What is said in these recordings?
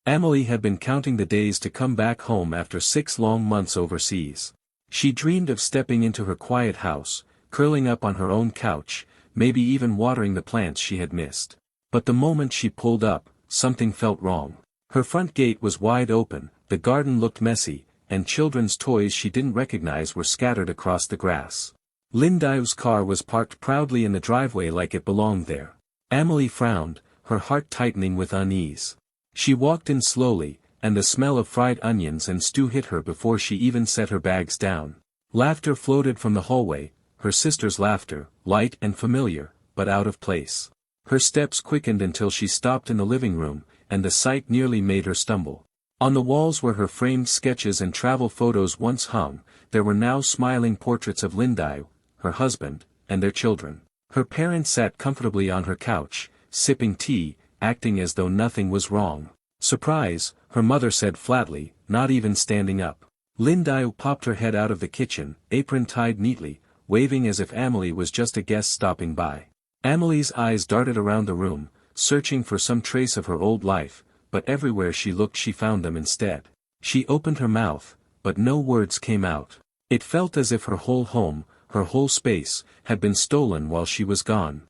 Amelie had been counting the days to come back home after 6 long months overseas. She dreamed of stepping into her quiet house, curling up on her own couch, maybe even watering the plants she had missed. But the moment she pulled up, something felt wrong. Her front gate was wide open, the garden looked messy, and children's toys she didn't recognize were scattered across the grass. Lindao's car was parked proudly in the driveway like it belonged there. Amelie frowned, her heart tightening with unease. She walked in slowly, and the smell of fried onions and stew hit her before she even set her bags down. Laughter floated from the hallway, her sister's laughter, light and familiar, but out of place. Her steps quickened until she stopped in the living room, and the sight nearly made her stumble. On the walls where her framed sketches and travel photos once hung, there were now smiling portraits of Lindai, her husband, and their children. Her parents sat comfortably on her couch, sipping tea, acting as though nothing was wrong. "Surprise," her mother said flatly, not even standing up. Lindai popped her head out of the kitchen, apron tied neatly, waving as if Amelie was just a guest stopping by. Amelie's eyes darted around the room, searching for some trace of her old life, but everywhere she looked she found them instead. She opened her mouth, but no words came out. It felt as if her whole home, her whole space, had been stolen while she was gone.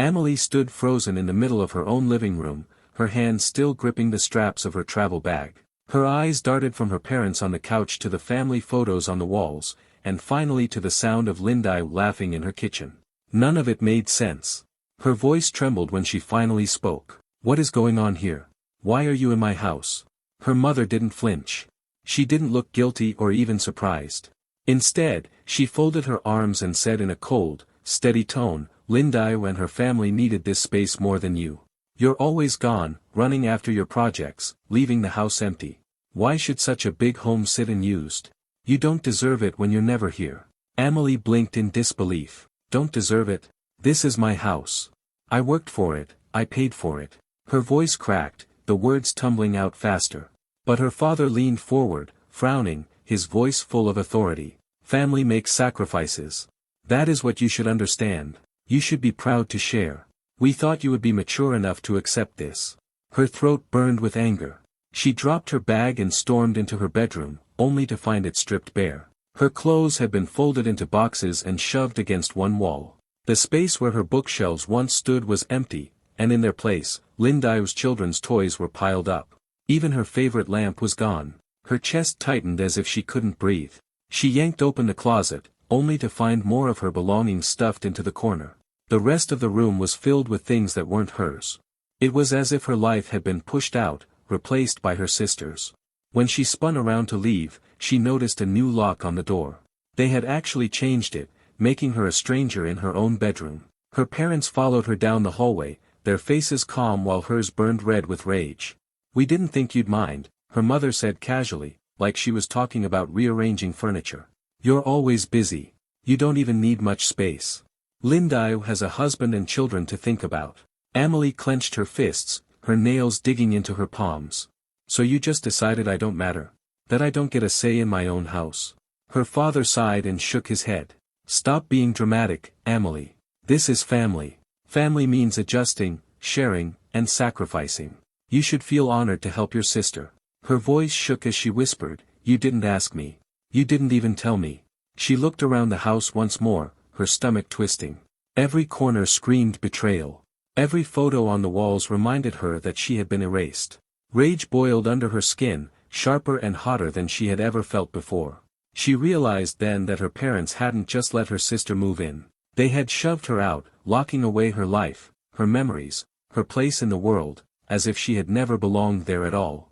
Amelie stood frozen in the middle of her own living room, her hands still gripping the straps of her travel bag. Her eyes darted from her parents on the couch to the family photos on the walls, and finally to the sound of Lindai laughing in her kitchen. None of it made sense. Her voice trembled when she finally spoke. "What is going on here? Why are you in my house?" Her mother didn't flinch. She didn't look guilty or even surprised. Instead, she folded her arms and said in a cold, steady tone, "Lindai and her family needed this space more than you. You're always gone, running after your projects, leaving the house empty. Why should such a big home sit unused? You don't deserve it when you're never here." Amelie blinked in disbelief. "Don't deserve it? This is my house. I worked for it, I paid for it." Her voice cracked, the words tumbling out faster. But her father leaned forward, frowning, his voice full of authority. "Family makes sacrifices. That is what you should understand. You should be proud to share. We thought you would be mature enough to accept this." Her throat burned with anger. She dropped her bag and stormed into her bedroom, only to find it stripped bare. Her clothes had been folded into boxes and shoved against one wall. The space where her bookshelves once stood was empty, and in their place, Lindai's children's toys were piled up. Even her favorite lamp was gone. Her chest tightened as if she couldn't breathe. She yanked open the closet, only to find more of her belongings stuffed into the corner. The rest of the room was filled with things that weren't hers. It was as if her life had been pushed out, replaced by her sister's. When she spun around to leave, she noticed a new lock on the door. They had actually changed it, making her a stranger in her own bedroom. Her parents followed her down the hallway, their faces calm while hers burned red with rage. "We didn't think you'd mind," her mother said casually, like she was talking about rearranging furniture. "You're always busy. You don't even need much space. Lindai has a husband and children to think about." Amelie clenched her fists, her nails digging into her palms. "So you just decided I don't matter? That I don't get a say in my own house?" Her father sighed and shook his head. "Stop being dramatic, Amelie. This is family. Family means adjusting, sharing, and sacrificing. You should feel honored to help your sister." Her voice shook as she whispered, "You didn't ask me. You didn't even tell me." She looked around the house once more, her stomach twisting. Every corner screamed betrayal. Every photo on the walls reminded her that she had been erased. Rage boiled under her skin, sharper and hotter than she had ever felt before. She realized then that her parents hadn't just let her sister move in. They had shoved her out, locking away her life, her memories, her place in the world, as if she had never belonged there at all.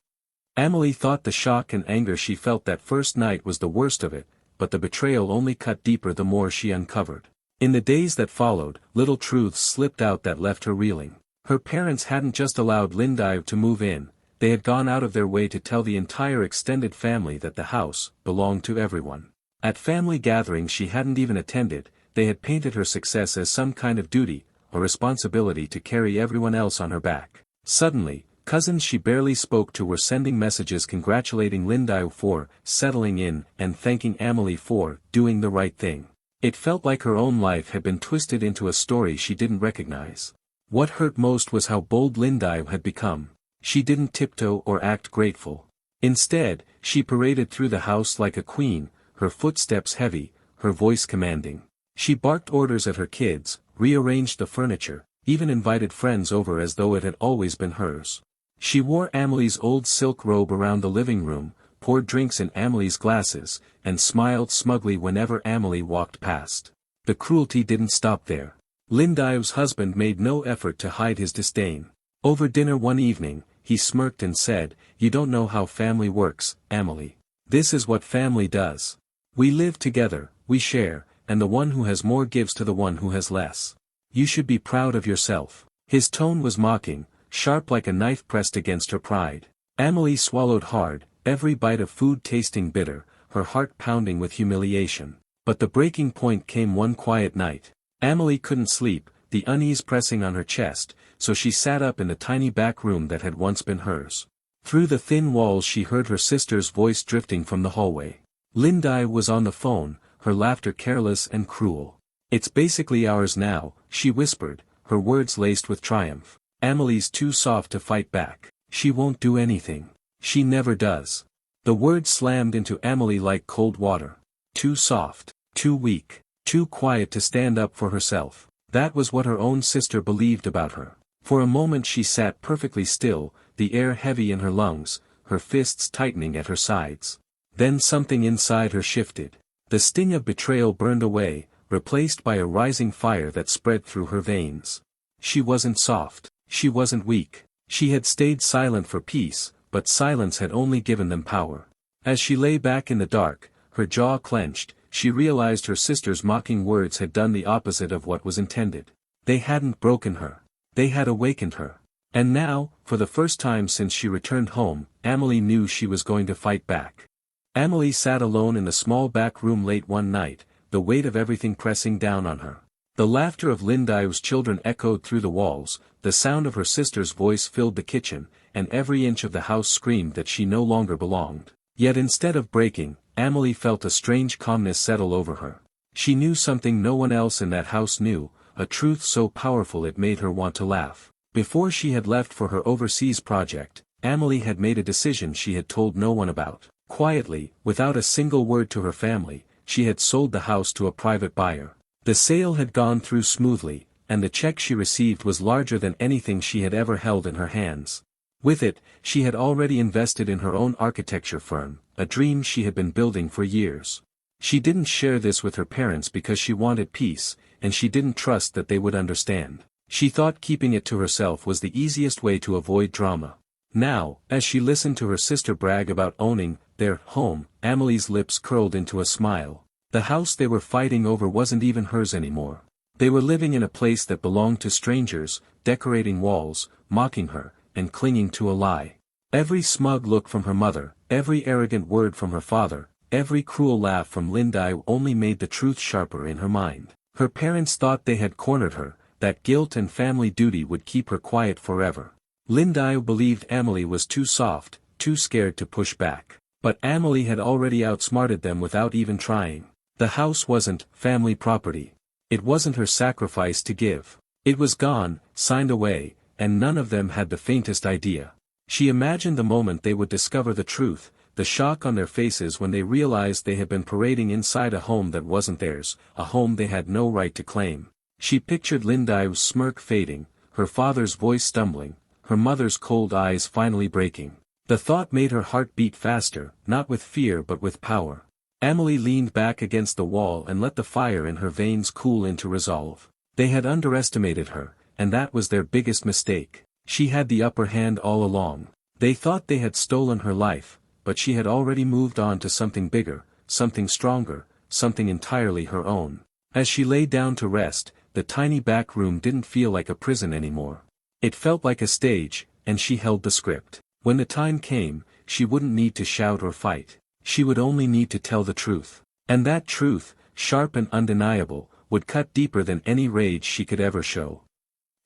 Amelie thought the shock and anger she felt that first night was the worst of it, but the betrayal only cut deeper the more she uncovered. In the days that followed, little truths slipped out that left her reeling. Her parents hadn't just allowed Lindai to move in, they had gone out of their way to tell the entire extended family that the house belonged to everyone. At family gatherings she hadn't even attended, they had painted her success as some kind of duty, or responsibility to carry everyone else on her back. Suddenly, cousins she barely spoke to were sending messages congratulating Lindai for settling in and thanking Amelie for doing the right thing. It felt like her own life had been twisted into a story she didn't recognize. What hurt most was how bold Lindai had become. She didn't tiptoe or act grateful. Instead, she paraded through the house like a queen, her footsteps heavy, her voice commanding. She barked orders at her kids, rearranged the furniture, even invited friends over as though it had always been hers. She wore Amelie's old silk robe around the living room, poured drinks in Amelie's glasses, and smiled smugly whenever Amelie walked past. The cruelty didn't stop there. Lindive's husband made no effort to hide his disdain. Over dinner one evening, he smirked and said, "You don't know how family works, Amelie. This is what family does. We live together, we share, and the one who has more gives to the one who has less. You should be proud of yourself." His tone was mocking, sharp like a knife pressed against her pride. Amelie swallowed hard, every bite of food tasting bitter, her heart pounding with humiliation. But the breaking point came one quiet night. Amelie couldn't sleep, the unease pressing on her chest, so she sat up in the tiny back room that had once been hers. Through the thin walls she heard her sister's voice drifting from the hallway. Lindive was on the phone, her laughter careless and cruel. "It's basically ours now," she whispered, her words laced with triumph. "Amelie's too soft to fight back. She won't do anything. She never does." The words slammed into Amelie like cold water. Too soft, too weak, too quiet to stand up for herself. That was what her own sister believed about her. For a moment she sat perfectly still, the air heavy in her lungs, her fists tightening at her sides. Then something inside her shifted. The sting of betrayal burned away, replaced by a rising fire that spread through her veins. She wasn't soft. She wasn't weak. She had stayed silent for peace, but silence had only given them power. As she lay back in the dark, her jaw clenched, she realized her sister's mocking words had done the opposite of what was intended. They hadn't broken her. They had awakened her. And now, for the first time since she returned home, Amelie knew she was going to fight back. Amelie sat alone in the small back room late one night, the weight of everything pressing down on her. The laughter of Lindive's children echoed through the walls, the sound of her sister's voice filled the kitchen, and every inch of the house screamed that she no longer belonged. Yet instead of breaking, Amelie felt a strange calmness settle over her. She knew something no one else in that house knew, a truth so powerful it made her want to laugh. Before she had left for her overseas project, Amelie had made a decision she had told no one about. Quietly, without a single word to her family, she had sold the house to a private buyer. The sale had gone through smoothly, and the check she received was larger than anything she had ever held in her hands. With it, she had already invested in her own architecture firm, a dream she had been building for years. She didn't share this with her parents because she wanted peace, and she didn't trust that they would understand. She thought keeping it to herself was the easiest way to avoid drama. Now, as she listened to her sister brag about owning their home, Amelie's lips curled into a smile. The house they were fighting over wasn't even hers anymore. They were living in a place that belonged to strangers, decorating walls, mocking her, and clinging to a lie. Every smug look from her mother, every arrogant word from her father, every cruel laugh from Lindive only made the truth sharper in her mind. Her parents thought they had cornered her, that guilt and family duty would keep her quiet forever. Lindive believed Amelie was too soft, too scared to push back. But Amelie had already outsmarted them without even trying. The house wasn't family property. It wasn't her sacrifice to give. It was gone, signed away, and none of them had the faintest idea. She imagined the moment they would discover the truth, the shock on their faces when they realized they had been parading inside a home that wasn't theirs, a home they had no right to claim. She pictured Lindive's smirk fading, her father's voice stumbling, her mother's cold eyes finally breaking. The thought made her heart beat faster, not with fear but with power. Amelie leaned back against the wall and let the fire in her veins cool into resolve. They had underestimated her, and that was their biggest mistake. She had the upper hand all along. They thought they had stolen her life, but she had already moved on to something bigger, something stronger, something entirely her own. As she lay down to rest, the tiny back room didn't feel like a prison anymore. It felt like a stage, and she held the script. When the time came, she wouldn't need to shout or fight. She would only need to tell the truth. And that truth, sharp and undeniable, would cut deeper than any rage she could ever show.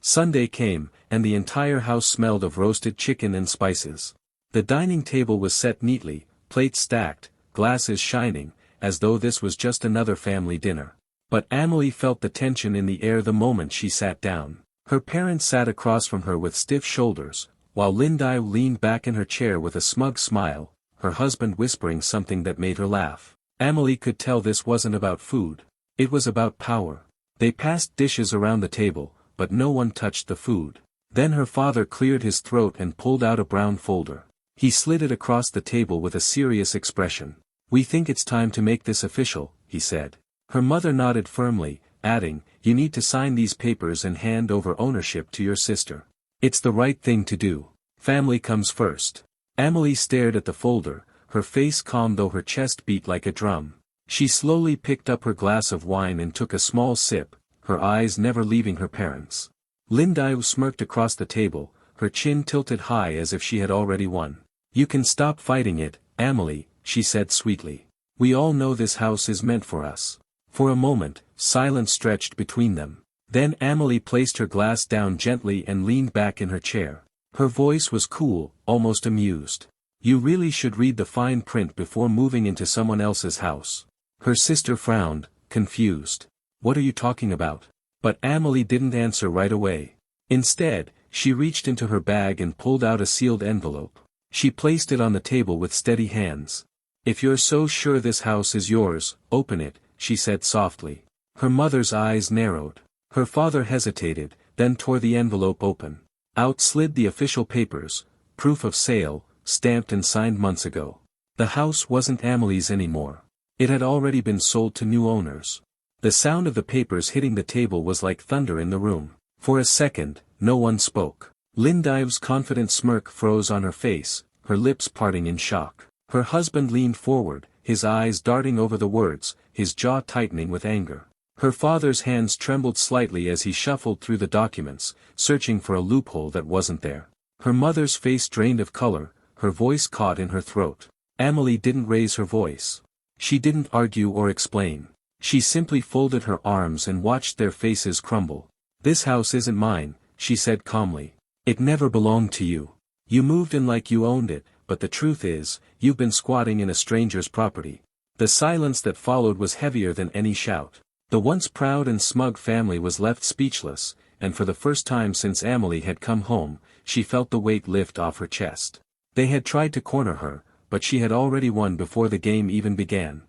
Sunday came, and the entire house smelled of roasted chicken and spices. The dining table was set neatly, plates stacked, glasses shining, as though this was just another family dinner. But Amelie felt the tension in the air the moment she sat down. Her parents sat across from her with stiff shoulders, While Lindai leaned back in her chair with a smug smile, her husband whispering something that made her laugh. Amelie could tell this wasn't about food. It was about power. They passed dishes around the table, but no one touched the food. Then her father cleared his throat and pulled out a brown folder. He slid it across the table with a serious expression. "We think it's time to make this official," he said. Her mother nodded firmly, adding, "You need to sign these papers and hand over ownership to your sister. It's the right thing to do. Family comes first." Amelie stared at the folder, her face calm though her chest beat like a drum. She slowly picked up her glass of wine and took a small sip, her eyes never leaving her parents. Lindai smirked across the table, her chin tilted high as if she had already won. "You can stop fighting it, Amelie," she said sweetly. "We all know this house is meant for us." For a moment, silence stretched between them. Then Amelie placed her glass down gently and leaned back in her chair. Her voice was cool, almost amused. "You really should read the fine print before moving into someone else's house." Her sister frowned, confused. "What are you talking about?" But Amelie didn't answer right away. Instead, she reached into her bag and pulled out a sealed envelope. She placed it on the table with steady hands. "If you're so sure this house is yours, open it," she said softly. Her mother's eyes narrowed. Her father hesitated, then tore the envelope open. Out slid the official papers, proof of sale, stamped and signed months ago. The house wasn't Amelie's anymore. It had already been sold to new owners. The sound of the papers hitting the table was like thunder in the room. For a second, no one spoke. Lindai's confident smirk froze on her face, her lips parting in shock. Her husband leaned forward, his eyes darting over the words, his jaw tightening with anger. Her father's hands trembled slightly as he shuffled through the documents, searching for a loophole that wasn't there. Her mother's face drained of color, her voice caught in her throat. Amelie didn't raise her voice. She didn't argue or explain. She simply folded her arms and watched their faces crumble. "This house isn't mine," she said calmly. "It never belonged to you. You moved in like you owned it, but the truth is, you've been squatting in a stranger's property." The silence that followed was heavier than any shout. The once proud and smug family was left speechless, and for the first time since Amelie had come home, she felt the weight lift off her chest. They had tried to corner her, but she had already won before the game even began.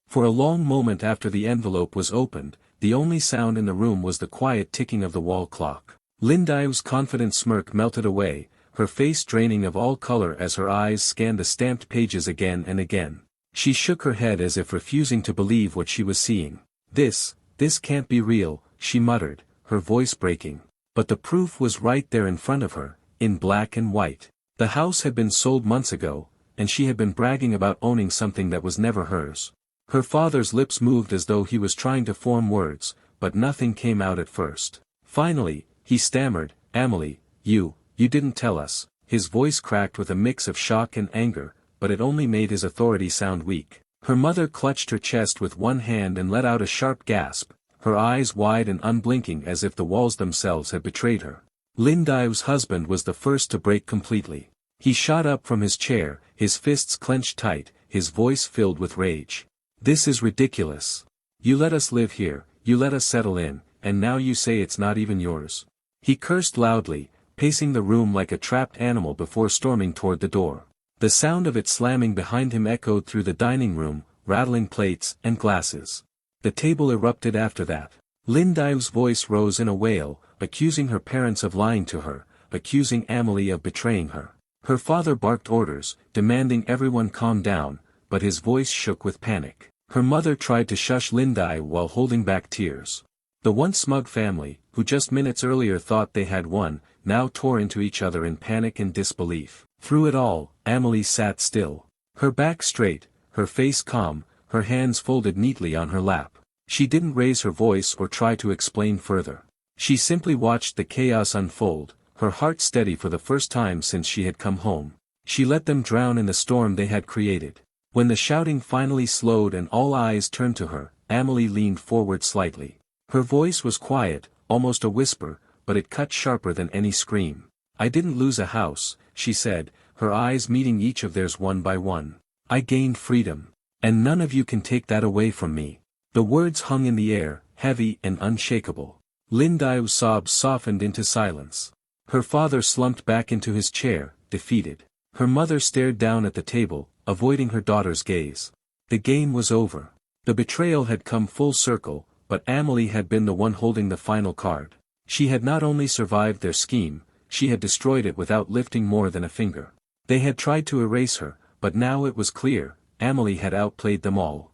For a long moment after the envelope was opened, the only sound in the room was the quiet ticking of the wall clock. Lindai's confident smirk melted away, her face draining of all color as her eyes scanned the stamped pages again and again. She shook her head as if refusing to believe what she was seeing. This can't be real," she muttered, her voice breaking. But the proof was right there in front of her, in black and white. The house had been sold months ago, and she had been bragging about owning something that was never hers. Her father's lips moved as though he was trying to form words, but nothing came out at first. Finally, he stammered, "Amelie, you didn't tell us." His voice cracked with a mix of shock and anger, but it only made his authority sound weak. Her mother clutched her chest with one hand and let out a sharp gasp, her eyes wide and unblinking as if the walls themselves had betrayed her. Lindai's husband was the first to break completely. He shot up from his chair, his fists clenched tight, his voice filled with rage. "This is ridiculous. You let us live here, you let us settle in, and now you say it's not even yours." He cursed loudly, pacing the room like a trapped animal before storming toward the door. The sound of it slamming behind him echoed through the dining room, rattling plates and glasses. The table erupted after that. Lindai's voice rose in a wail, accusing her parents of lying to her, accusing Amelie of betraying her. Her father barked orders, demanding everyone calm down, but his voice shook with panic. Her mother tried to shush Lindai while holding back tears. The once smug family, who just minutes earlier thought they had won, now tore into each other in panic and disbelief. Through it all, Amelie sat still. Her back straight, her face calm, her hands folded neatly on her lap. She didn't raise her voice or try to explain further. She simply watched the chaos unfold, her heart steady for the first time since she had come home. She let them drown in the storm they had created. When the shouting finally slowed and all eyes turned to her, Amelie leaned forward slightly. Her voice was quiet, almost a whisper, but it cut sharper than any scream. "I didn't lose a house," she said, her eyes meeting each of theirs one by one. "I gained freedom. And none of you can take that away from me." The words hung in the air, heavy and unshakable. Lindai's sobs softened into silence. Her father slumped back into his chair, defeated. Her mother stared down at the table, avoiding her daughter's gaze. The game was over. The betrayal had come full circle, but Amelie had been the one holding the final card. She had not only survived their scheme, she had destroyed it without lifting more than a finger. They had tried to erase her, but now it was clear, Amelie had outplayed them all.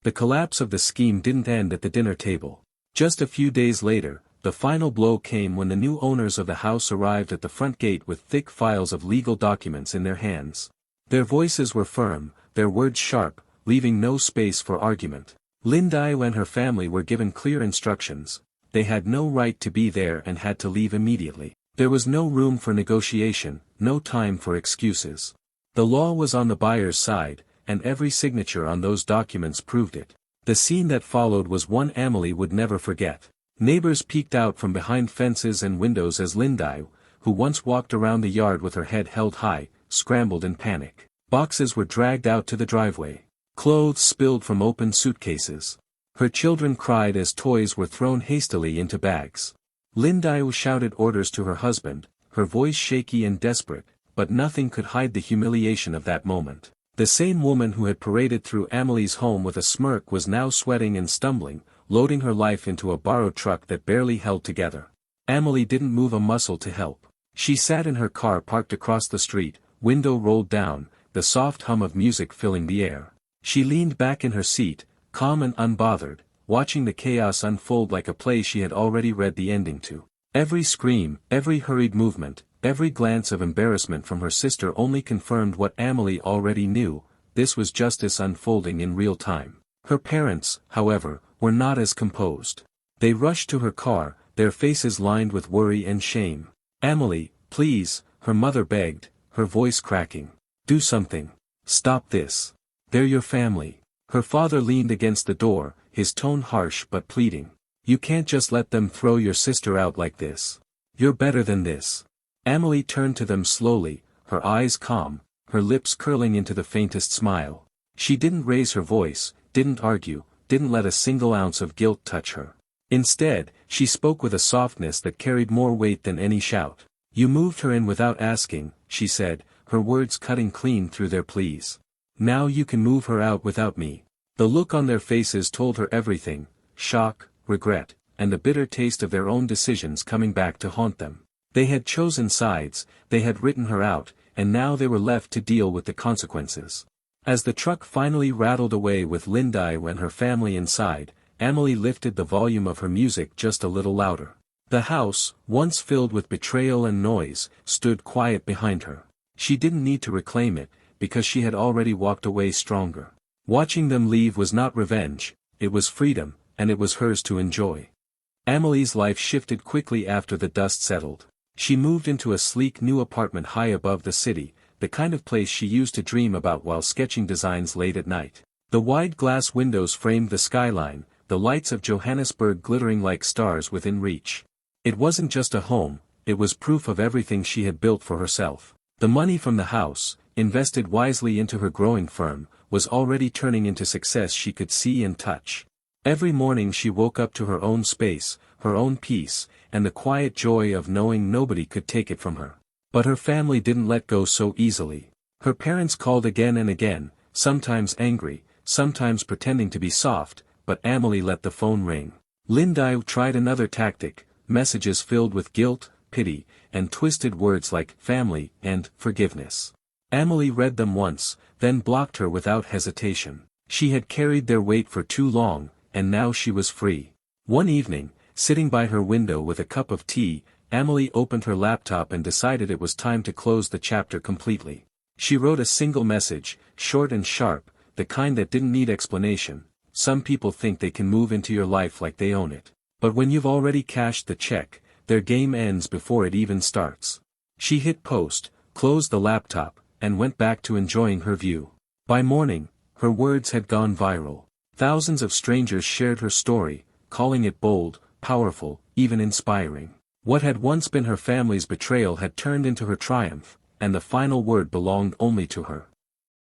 The collapse of the scheme didn't end at the dinner table. Just a few days later, the final blow came when the new owners of the house arrived at the front gate with thick files of legal documents in their hands. Their voices were firm, their words sharp, leaving no space for argument. Lin Dai and her family were given clear instructions. They had no right to be there and had to leave immediately. There was no room for negotiation, no time for excuses. The law was on the buyer's side, and every signature on those documents proved it. The scene that followed was one Amelie would never forget. Neighbors peeked out from behind fences and windows as Lin Dai, who once walked around the yard with her head held high, scrambled in panic. Boxes were dragged out to the driveway. Clothes spilled from open suitcases. Her children cried as toys were thrown hastily into bags. Lin Dai shouted orders to her husband, her voice shaky and desperate, but nothing could hide the humiliation of that moment. The same woman who had paraded through Amelie's home with a smirk was now sweating and stumbling, loading her life into a borrowed truck that barely held together. Amelie didn't move a muscle to help. She sat in her car parked across the street, window rolled down, the soft hum of music filling the air. She leaned back in her seat, calm and unbothered, watching the chaos unfold like a play she had already read the ending to. Every scream, every hurried movement, every glance of embarrassment from her sister only confirmed what Amelie already knew: this was justice unfolding in real time. Her parents, however, were not as composed. They rushed to her car, their faces lined with worry and shame. "Amelie, please," her mother begged, her voice cracking. "Do something. Stop this. They're your family." Her father leaned against the door, his tone harsh but pleading. "You can't just let them throw your sister out like this. You're better than this." Amelie turned to them slowly, her eyes calm, her lips curling into the faintest smile. She didn't raise her voice, didn't argue, didn't let a single ounce of guilt touch her. Instead, she spoke with a softness that carried more weight than any shout. "You moved her in without asking," she said, her words cutting clean through their pleas. "Now you can move her out without me." The look on their faces told her everything: shock, regret, and the bitter taste of their own decisions coming back to haunt them. They had chosen sides, they had written her out, and now they were left to deal with the consequences. As the truck finally rattled away with Lin Dai and her family inside, Amelie lifted the volume of her music just a little louder. The house, once filled with betrayal and noise, stood quiet behind her. She didn't need to reclaim it, because she had already walked away stronger. Watching them leave was not revenge, it was freedom, and it was hers to enjoy. Amelie's life shifted quickly after the dust settled. She moved into a sleek new apartment high above the city, the kind of place she used to dream about while sketching designs late at night. The wide glass windows framed the skyline, the lights of Johannesburg glittering like stars within reach. It wasn't just a home, it was proof of everything she had built for herself. The money from the house, invested wisely into her growing firm, was already turning into success she could see and touch. Every morning she woke up to her own space, her own peace, and the quiet joy of knowing nobody could take it from her. But her family didn't let go so easily. Her parents called again and again, sometimes angry, sometimes pretending to be soft, but Amelie let the phone ring. Lin Dai tried another tactic, messages filled with guilt, pity, and twisted words like family and forgiveness. Amelie read them once, then blocked her without hesitation. She had carried their weight for too long, and now she was free. One evening, sitting by her window with a cup of tea, Amelie opened her laptop and decided it was time to close the chapter completely. She wrote a single message, short and sharp, the kind that didn't need explanation. Some people think they can move into your life like they own it. But when you've already cashed the check, their game ends before it even starts. She hit post, closed the laptop, and went back to enjoying her view. By morning, her words had gone viral. Thousands of strangers shared her story, calling it bold, powerful, even inspiring. What had once been her family's betrayal had turned into her triumph, and the final word belonged only to her.